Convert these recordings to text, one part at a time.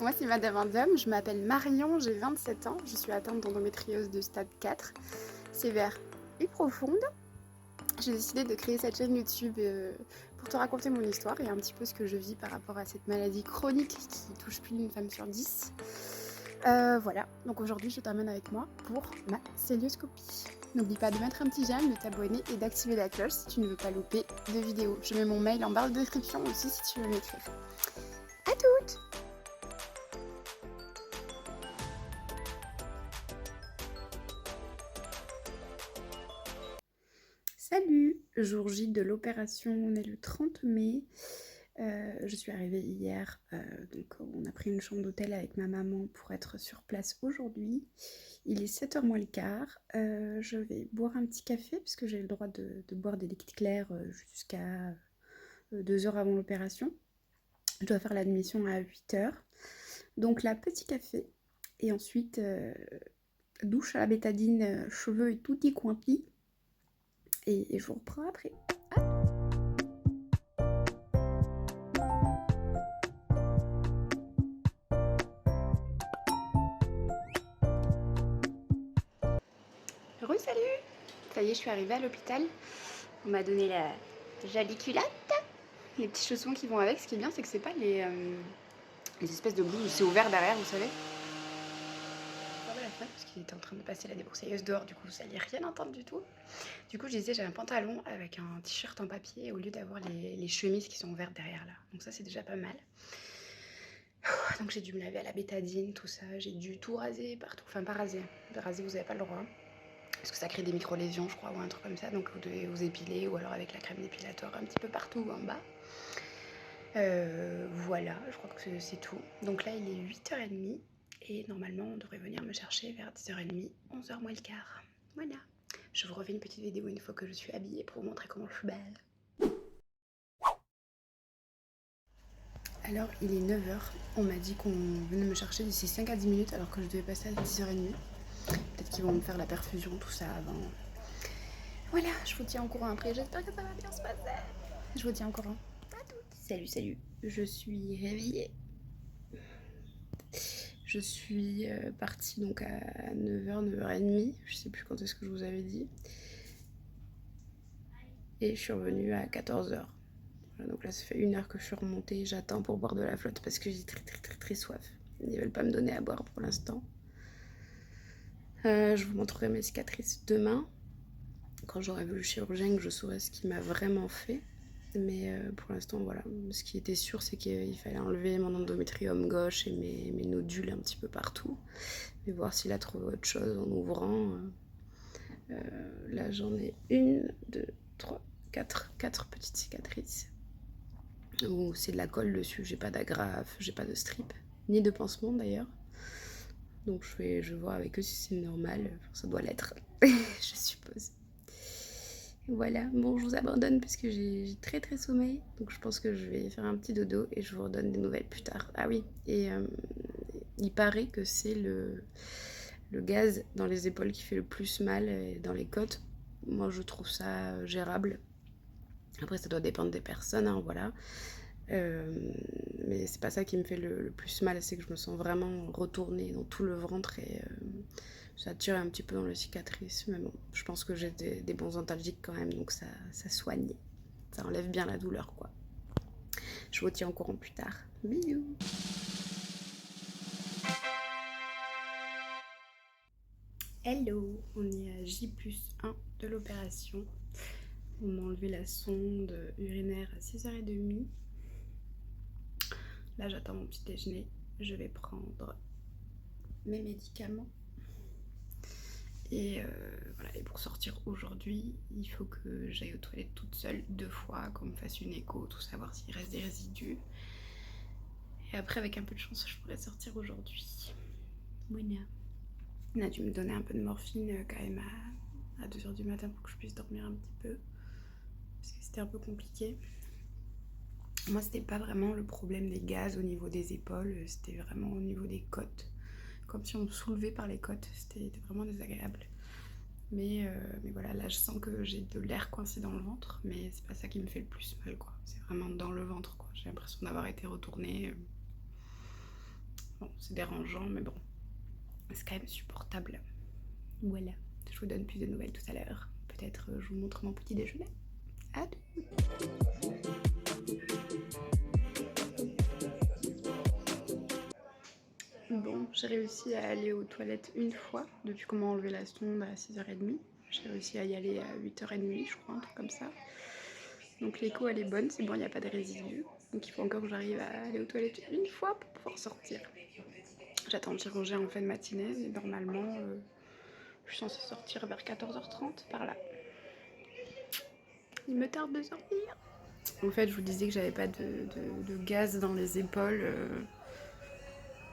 Moi, c'est Madame Indium, je m'appelle Marion, j'ai 27 ans, je suis atteinte d'endométriose de stade 4, sévère et profonde. J'ai décidé de créer cette chaîne YouTube pour te raconter mon histoire et un petit peu ce que je vis par rapport à cette maladie chronique qui touche plus d'une femme sur 10. Voilà, donc aujourd'hui je t'emmène avec moi pour ma célioscopie. N'oublie pas de mettre un petit j'aime, de t'abonner et d'activer la cloche si tu ne veux pas louper de vidéos. Je mets mon mail en barre de description aussi si tu veux m'écrire. À toutes! Salut! Jour J de l'opération, on est le 30 mai. Je suis arrivée hier, donc on a pris une chambre d'hôtel avec ma maman pour être sur place aujourd'hui. Il est 7h moins le quart. Je vais boire un petit café puisque j'ai le droit de boire des liquides clairs jusqu'à 2 heures avant l'opération. Je dois faire l'admission à 8h. Donc là, petit café. Et ensuite, douche à la bétadine, cheveux et tutti quanti. Et je vous reprends après. Salut! Ça y est, je suis arrivée à l'hôpital. On m'a donné la jolie culotte, les petits chaussons qui vont avec. Ce qui est bien, c'est que c'est pas les espèces de blouses où c'est ouvert derrière, vous savez. Fermez la fenêtre parce qu'il était en train de passer la débroussailleuse dehors, du coup vous n'alliez rien entendre du tout. Du coup, je disais, j'ai un pantalon avec un t-shirt en papier au lieu d'avoir les chemises qui sont ouvertes derrière là. Donc ça, c'est déjà pas mal. Donc j'ai dû me laver à la bétadine, tout ça. J'ai dû tout raser partout. Enfin, pas raser. De raser, vous n'avez pas le droit. Parce que ça crée des micro-lésions, je crois, ou un truc comme ça. Donc vous devez vous épiler, ou alors avec la crème d'épilateur un petit peu partout en bas. Voilà, je crois que c'est tout. Donc là, il est 8h30. Et normalement, on devrait venir me chercher vers 10h30, 11h moins le quart. Voilà. Je vous refais une petite vidéo une fois que je suis habillée pour vous montrer comment je suis belle. Alors, il est 9h. On m'a dit qu'on venait me chercher d'ici 5 à 10 minutes alors que je devais passer à 10h30. Peut-être qu'ils vont me faire la perfusion, tout ça avant. Voilà, je vous tiens au courant après. J'espère que ça va bien se passer. Je vous tiens au courant. À toutes. Salut, salut. Je suis réveillée. Je suis partie donc à 9h, 9h30. Je sais plus quand est-ce que je vous avais dit. Et je suis revenue à 14h. Voilà, donc là, ça fait 1 heure que je suis remontée. J'attends pour boire de la flotte parce que j'ai très soif. Ils veulent pas me donner à boire pour l'instant. Je vous montrerai mes cicatrices demain. Quand j'aurai vu le chirurgien, que je saurai ce qu'il m'a vraiment fait. Mais pour l'instant, voilà. Ce qui était sûr, c'est qu'il fallait enlever mon endométrium gauche et mes nodules un petit peu partout. Mais voir s'il a trouvé autre chose en ouvrant. Là, j'en ai 1, 2, 3, 4 petites cicatrices. Où c'est de la colle dessus. J'ai pas d'agrafe, j'ai pas de strip, ni de pansement d'ailleurs. Donc je vais voir avec eux si c'est normal. Enfin, ça doit l'être, je suppose. Voilà, bon, je vous abandonne parce que j'ai très sommeil. Donc je pense que je vais faire un petit dodo et je vous redonne des nouvelles plus tard. Ah oui, et il paraît que c'est le gaz dans les épaules qui fait le plus mal et dans les côtes. Moi, je trouve ça gérable. Après, ça doit dépendre des personnes, hein, voilà. Mais c'est pas ça qui me fait le plus mal, c'est que je me sens vraiment retournée dans tout le ventre et ça tire un petit peu dans les cicatrices. Mais bon, je pense que j'ai des bons antalgiques quand même, donc ça soigne. Ça enlève bien la douleur, quoi. Je vous tiens au courant plus tard. Bisous. Hello, on est à J+1 de l'opération. On m'a enlevé la sonde urinaire à 6h30. Là, j'attends mon petit déjeuner. Je vais prendre mes médicaments. Et voilà, et pour sortir aujourd'hui, il faut que j'aille aux toilettes toute seule 2 fois, qu'on me fasse une écho, tout savoir s'il reste des résidus. Et après, avec un peu de chance, je pourrais sortir aujourd'hui. Voilà. On a dû me donner un peu de morphine quand même à 2h du matin pour que je puisse dormir un petit peu. Parce que c'était un peu compliqué. Moi, c'était pas vraiment le problème des gaz au niveau des épaules, c'était vraiment au niveau des côtes. Comme si on me soulevait par les côtes, c'était vraiment désagréable. Mais voilà, là je sens que j'ai de l'air coincé dans le ventre, mais c'est pas ça qui me fait le plus mal, quoi. C'est vraiment dans le ventre, quoi. J'ai l'impression d'avoir été retournée. Bon, c'est dérangeant, mais bon, c'est quand même supportable. Voilà, je vous donne plus de nouvelles tout à l'heure. Peut-être je vous montre mon petit déjeuner. À tout. Bon, j'ai réussi à aller aux toilettes une fois depuis qu'on m'a enlevé la sonde à 6h30. J'ai réussi à y aller à 8h30, je crois, un truc comme ça. Donc l'écho elle est bonne, c'est bon, il n'y a pas de résidus. Donc il faut encore que j'arrive à aller aux toilettes une fois pour pouvoir sortir. J'attends le chirurgien en fin de matinée et normalement je suis censée sortir vers 14h30 par là. Il me tarde de sortir. En fait, je vous disais que j'avais pas de gaz dans les épaules.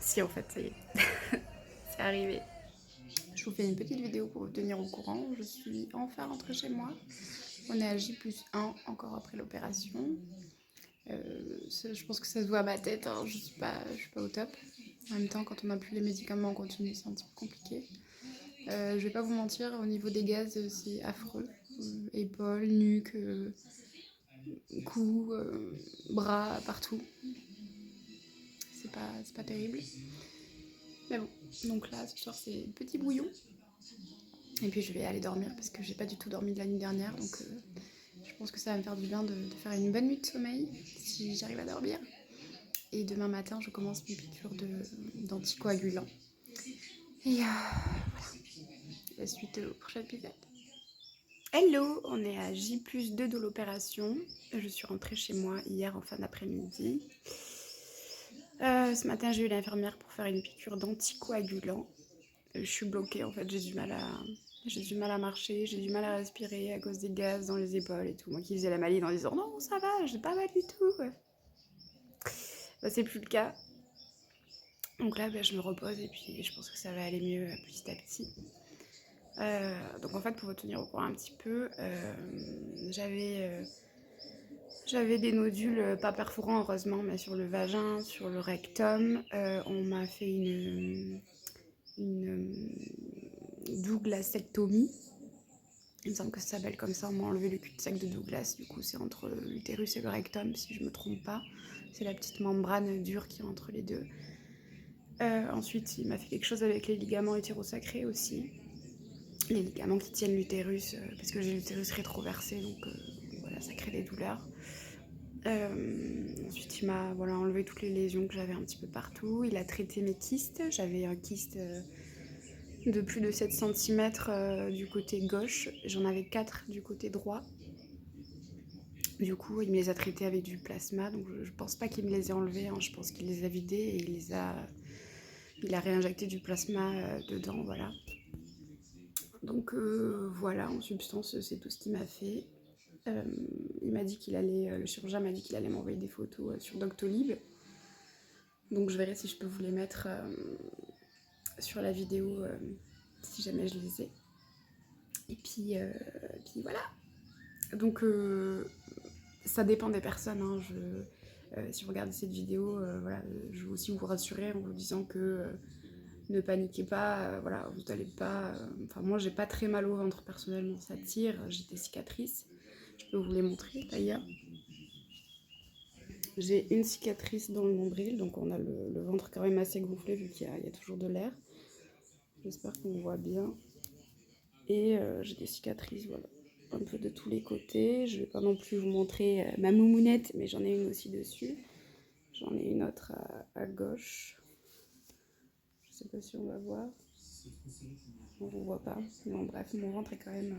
Si, en fait, ça y est. C'est arrivé. Je vous fais une petite vidéo pour vous tenir au courant. Je suis enfin rentrée chez moi. On est à J+1 encore après l'opération. Je pense que ça se voit à ma tête, hein. Je suis pas au top. En même temps, quand on n'a plus les médicaments, on continue, c'est un petit peu compliqué. Je vais pas vous mentir, au niveau des gaz, c'est affreux. Épaules, nuque, cou, bras, partout. C'est pas terrible. Mais bon, donc là, ce soir, c'est petit bouillon. Et puis je vais aller dormir parce que j'ai pas du tout dormi de la nuit dernière. Donc je pense que ça va me faire du bien de faire une bonne nuit de sommeil si j'arrive à dormir. Et demain matin, je commence mes piqûres d'anticoagulants. Et voilà, la suite au prochain épisode. Hello, on est à J+2 de l'opération. Je suis rentrée chez moi hier en fin d'après-midi. Ce matin, j'ai eu l'infirmière pour faire une piqûre d'anticoagulant. Je suis bloquée en fait, j'ai du mal à marcher, j'ai du mal à respirer à cause des gaz dans les épaules et tout. Moi qui faisais la maline en disant non, ça va, j'ai pas mal du tout. Bah, c'est plus le cas. Donc là, bah, je me repose et puis je pense que ça va aller mieux petit à petit. Donc en fait, pour vous tenir au courant un petit peu, j'avais des nodules pas perforants heureusement, mais sur le vagin, sur le rectum. On m'a fait une douglasectomie. Il me semble que ça s'appelle comme ça, on m'a enlevé le cul-de-sac de Douglas, du coup c'est entre l'utérus et le rectum si je me trompe pas. C'est la petite membrane dure qui est entre les deux. Ensuite il m'a fait quelque chose avec les ligaments hétérosacrés aussi. Les ligaments qui tiennent l'utérus, parce que j'ai l'utérus rétroversé, donc voilà, ça crée des douleurs. Ensuite il m'a enlevé toutes les lésions que j'avais un petit peu partout. Il a traité mes kystes, j'avais un kyste de plus de 7 cm du côté gauche, j'en avais 4 du côté droit. Du coup, il me les a traités avec du plasma, donc je pense pas qu'il me les ait enlevés, hein. Je pense qu'il les a vidés et il a réinjecté du plasma dedans, voilà. Donc voilà, en substance, c'est tout ce qu'il m'a fait. Il m'a dit le chirurgien m'a dit qu'il allait m'envoyer des photos sur Doctolib. Donc je verrai si je peux vous les mettre sur la vidéo si jamais je les ai. Et puis voilà. Donc ça dépend des personnes, hein. Si vous regardez cette vidéo, voilà, je veux aussi vous rassurer en vous disant que ne paniquez pas, voilà, vous n'allez pas... Enfin, moi, j'ai pas très mal au ventre, personnellement, ça tire, j'ai des cicatrices. Je peux vous les montrer, d'ailleurs. J'ai une cicatrice dans le nombril, donc on a le ventre quand même assez gonflé, vu qu'il y a toujours de l'air. J'espère qu'on voit bien. Et j'ai des cicatrices, voilà, un peu de tous les côtés. Je vais pas non plus vous montrer ma moumounette, mais j'en ai une aussi dessus. J'en ai une autre à gauche. Je sais pas si on va voir. On ne voit pas. Non, bref, mon ventre est quand même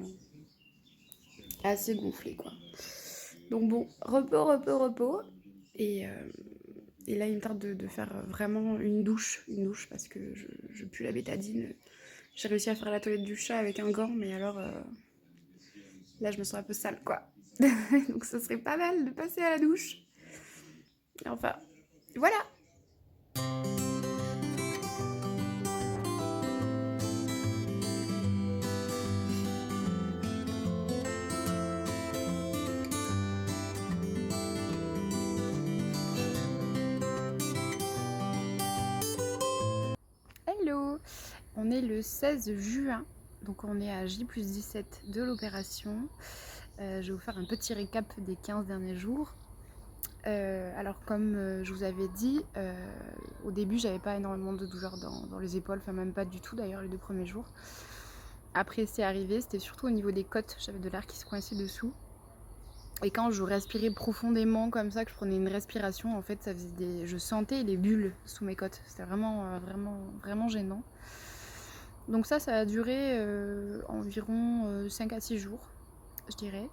assez gonflé, quoi. Donc bon, repos. Et là, il me tarde de faire vraiment une douche parce que je pue la bétadine. J'ai réussi à faire la toilette du chat avec un gant, mais alors là, je me sens un peu sale, quoi. Donc ce serait pas mal de passer à la douche. Enfin, voilà. Hello, on est le 16 juin, donc on est à J+17 de l'opération. Je vais vous faire un petit récap des 15 derniers jours. Alors comme, je vous avais dit, au début j'avais pas énormément de douleurs dans les épaules, enfin même pas du tout d'ailleurs les 2 premiers jours. Après c'est arrivé, c'était surtout au niveau des côtes, j'avais de l'air qui se coinçait dessous et quand je respirais profondément comme ça, que je prenais une respiration, en fait ça faisait je sentais les bulles sous mes côtes. C'était vraiment, vraiment gênant. Donc ça a duré, environ, 5 à 6 jours, je dirais.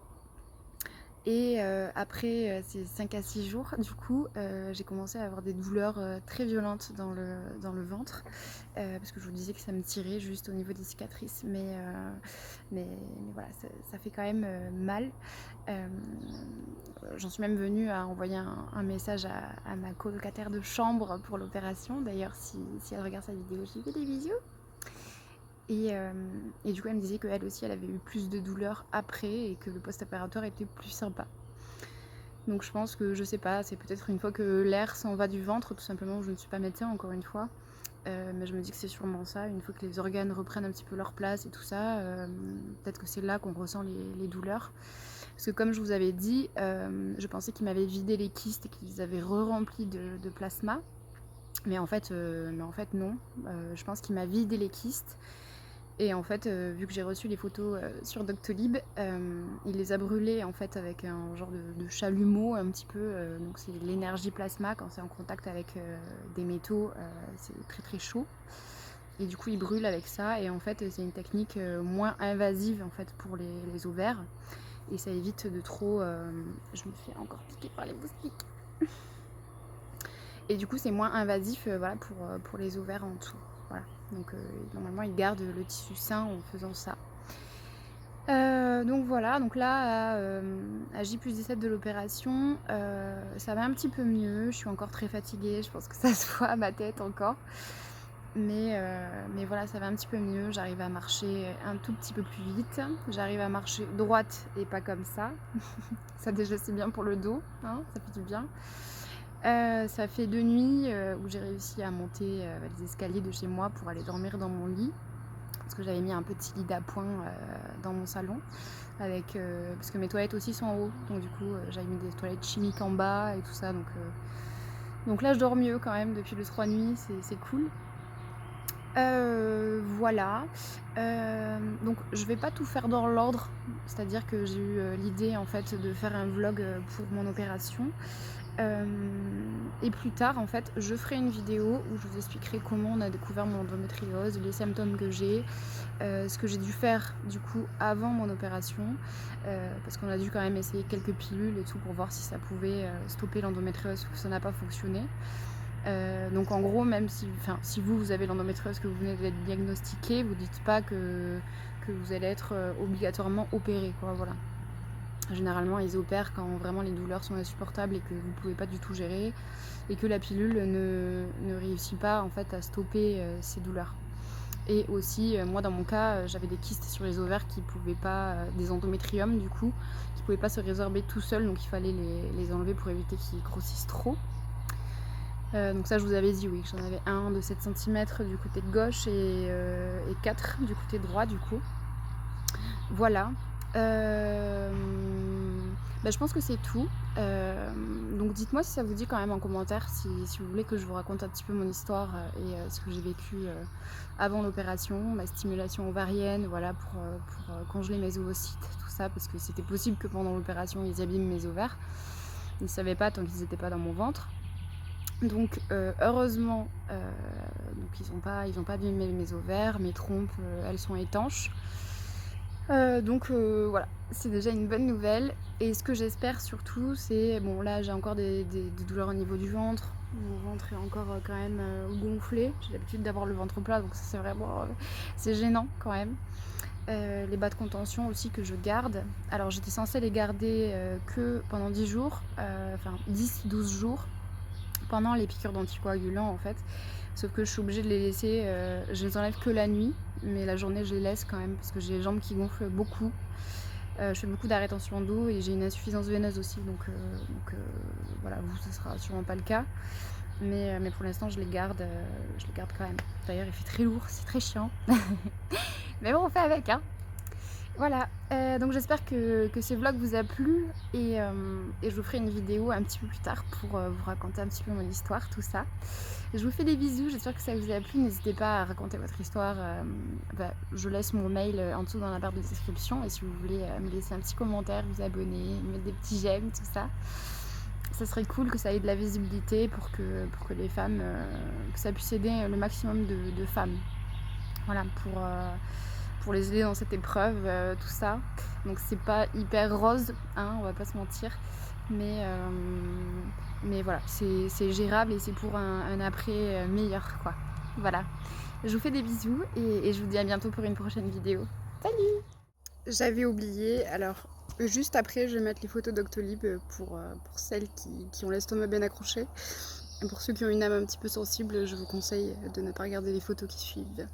Et après ces 5 à 6 jours, du coup, j'ai commencé à avoir des douleurs très violentes dans le ventre, parce que je vous disais que ça me tirait juste au niveau des cicatrices. Mais voilà, ça fait quand même mal. J'en suis même venue à envoyer un message à ma colocataire de chambre pour l'opération. D'ailleurs, si elle regarde sa vidéo, je lui fais des bisous. Et du coup, elle me disait qu'elle aussi, elle avait eu plus de douleurs après et que le post-opératoire était plus sympa. Donc je pense que, je sais pas, c'est peut-être une fois que l'air s'en va du ventre, tout simplement, je ne suis pas médecin encore une fois. Mais je me dis que c'est sûrement ça, une fois que les organes reprennent un petit peu leur place et tout ça, peut-être que c'est là qu'on ressent les douleurs. Parce que comme je vous avais dit, je pensais qu'ils m'avaient vidé les kystes et qu'ils avaient re-rempli de plasma. Mais en fait non. Je pense qu'il m'a vidé les kystes. Et en fait, vu que j'ai reçu les photos sur Doctolib, il les a brûlés en fait avec un genre de chalumeau un petit peu. Donc c'est l'énergie plasma, quand c'est en contact avec des métaux, c'est très très chaud. Et du coup, il brûle avec ça. Et en fait, c'est une technique moins invasive en fait pour les ovaires. Et ça évite de trop... Je me fais encore piquer par les moustiques. Et du coup, c'est moins invasif voilà, pour les ovaires en dessous. Voilà. Donc normalement, ils gardent le tissu sain en faisant ça. Donc voilà, donc là à J+17 de l'opération, ça va un petit peu mieux. Je suis encore très fatiguée, je pense que ça se voit à ma tête encore. Mais voilà, ça va un petit peu mieux. J'arrive à marcher un tout petit peu plus vite. J'arrive à marcher droite et pas comme ça. Ça déjà c'est bien pour le dos, hein, ça fait du bien. Ça fait 2 nuits où j'ai réussi à monter les escaliers de chez moi pour aller dormir dans mon lit. Parce que j'avais mis un petit lit d'appoint dans mon salon. Parce que mes toilettes aussi sont en haut. Donc du coup, j'avais mis des toilettes chimiques en bas et tout ça. Donc là, je dors mieux quand même depuis les 3 nuits. C'est cool. Voilà. Donc je vais pas tout faire dans l'ordre. C'est-à-dire que j'ai eu l'idée en fait de faire un vlog pour mon opération. Et plus tard en fait je ferai une vidéo où je vous expliquerai comment on a découvert mon endométriose, les symptômes que j'ai, ce que j'ai dû faire du coup avant mon opération, parce qu'on a dû quand même essayer quelques pilules et tout pour voir si ça pouvait stopper l'endométriose, que ça n'a pas fonctionné. Donc en gros, même si vous avez l'endométriose, que vous venez d'être diagnostiqué, vous dites pas que vous allez être obligatoirement opéré, quoi, voilà. Généralement, ils opèrent quand vraiment les douleurs sont insupportables et que vous ne pouvez pas du tout gérer et que la pilule ne réussit pas en fait à stopper ces douleurs. Et aussi, moi dans mon cas, j'avais des kystes sur les ovaires qui pouvaient pas, des endométriums du coup, qui pouvaient pas se résorber tout seuls, donc il fallait les enlever pour éviter qu'ils grossissent trop. Donc ça je vous avais dit oui, que j'en avais un de 7 cm du côté de gauche et 4 du côté droit du coup. Voilà. Je pense que c'est tout. Donc dites-moi si ça vous dit quand même en commentaire, si vous voulez que je vous raconte un petit peu mon histoire et ce que j'ai vécu avant l'opération, ma stimulation ovarienne, voilà, pour congeler mes ovocytes, tout ça, parce que c'était possible que pendant l'opération ils abîment mes ovaires. Ils ne savaient pas tant qu'ils n'étaient pas dans mon ventre. Donc heureusement, donc ils ont pas abîmé mes ovaires, mes trompes, elles sont étanches. Donc voilà, c'est déjà une bonne nouvelle. Et ce que j'espère surtout, c'est... Bon, là, j'ai encore des douleurs au niveau du ventre. Mon ventre est encore quand même gonflé. J'ai l'habitude d'avoir le ventre plat, donc ça, c'est vraiment... c'est gênant quand même. Les bas de contention aussi que je garde. Alors, j'étais censée les garder que pendant 10 jours, enfin 10-12 jours, pendant les piqûres d'anticoagulants en fait. Sauf que je suis obligée de les laisser, je les enlève que la nuit, mais la journée je les laisse quand même parce que j'ai les jambes qui gonflent beaucoup. Je fais beaucoup d'arrêt tension d'eau et j'ai une insuffisance veineuse aussi, donc voilà, vous ce sera sûrement pas le cas. Mais pour l'instant je les garde quand même. D'ailleurs il fait très lourd, c'est très chiant. Mais bon, on fait avec, hein. Voilà, donc j'espère que ce vlog vous a plu et je vous ferai une vidéo un petit peu plus tard pour, vous raconter un petit peu mon histoire, tout ça. Je vous fais des bisous, j'espère que ça vous a plu. N'hésitez pas à raconter votre histoire, je laisse mon mail, en dessous dans la barre de description et si vous voulez, me laisser un petit commentaire, vous abonner, mettre des petits j'aime, tout ça. Ça serait cool que ça ait de la visibilité pour que les femmes, que ça puisse aider le maximum de femmes. Voilà, pour les aider dans cette épreuve, tout ça. Donc c'est pas hyper rose, hein, on va pas se mentir. Mais voilà, c'est gérable et c'est pour un après meilleur, quoi. Voilà. Je vous fais des bisous et je vous dis à bientôt pour une prochaine vidéo. Salut! J'avais oublié, alors juste après je vais mettre les photos Doctolib pour celles qui ont l'estomac bien accroché. Et pour ceux qui ont une âme un petit peu sensible, je vous conseille de ne pas regarder les photos qui suivent.